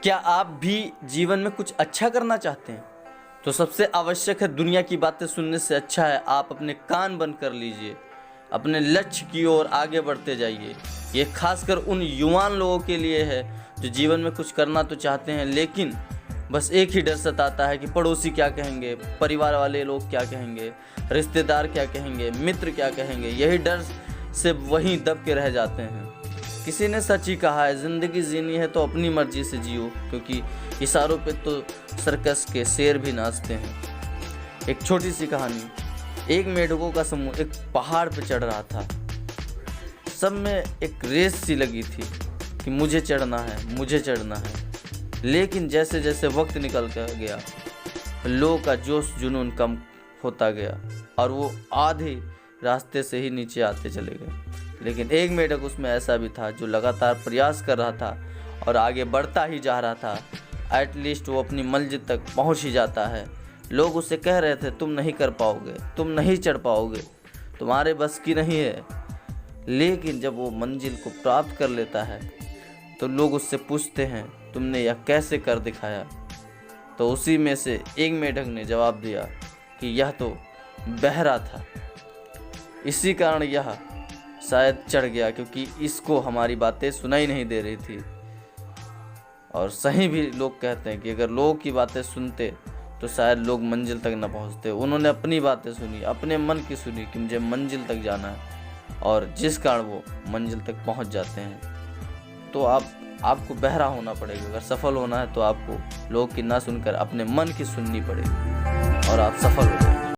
क्या आप भी जीवन में कुछ अच्छा करना चाहते हैं? तो सबसे आवश्यक है, दुनिया की बातें सुनने से अच्छा है आप अपने कान बंद कर लीजिए, अपने लक्ष्य की ओर आगे बढ़ते जाइए। ये खासकर उन युवान लोगों के लिए है जो जीवन में कुछ करना तो चाहते हैं, लेकिन बस एक ही डर सताता है कि पड़ोसी क्या कहेंगे, परिवार वाले लोग क्या कहेंगे, रिश्तेदार क्या कहेंगे, मित्र क्या कहेंगे। यही डर से वहीं दब के रह जाते हैं। किसी ने सच ही कहा है, ज़िंदगी जीनी है तो अपनी मर्जी से जियो, क्योंकि इशारों पे तो सर्कस के शेर भी नाचते हैं। एक छोटी सी कहानी। एक मेढकों का समूह एक पहाड़ पे चढ़ रहा था। सब में एक रेस सी लगी थी कि मुझे चढ़ना है, मुझे चढ़ना है। लेकिन जैसे जैसे वक्त निकल कर गया, लोगों का जोश जुनून कम होता गया और वो आधे रास्ते से ही नीचे आते चले गए। लेकिन एक मेढक उसमें ऐसा भी था जो लगातार प्रयास कर रहा था और आगे बढ़ता ही जा रहा था। एटलीस्ट वो अपनी मंजिल तक पहुंच ही जाता है। लोग उसे कह रहे थे, तुम नहीं कर पाओगे, तुम नहीं चढ़ पाओगे, तुम्हारे बस की नहीं है। लेकिन जब वो मंजिल को प्राप्त कर लेता है तो लोग उससे पूछते हैं, तुमने यह कैसे कर दिखाया? तो उसी में से एक मेढक ने जवाब दिया कि यह तो बहरा था, इसी कारण यह शायद चढ़ गया, क्योंकि इसको हमारी बातें सुनाई नहीं दे रही थी। और सही भी लोग कहते हैं कि अगर लोगों की बातें सुनते तो शायद लोग मंजिल तक न पहुंचते। उन्होंने अपनी बातें सुनी, अपने मन की सुनी कि मुझे मंजिल तक जाना है, और जिस कारण वो मंजिल तक पहुंच जाते हैं। तो आपको बहरा होना पड़ेगा। अगर सफल होना है तो आपको लोग की ना सुनकर अपने मन की सुननी पड़ेगी और आप सफल हो जाएंगे।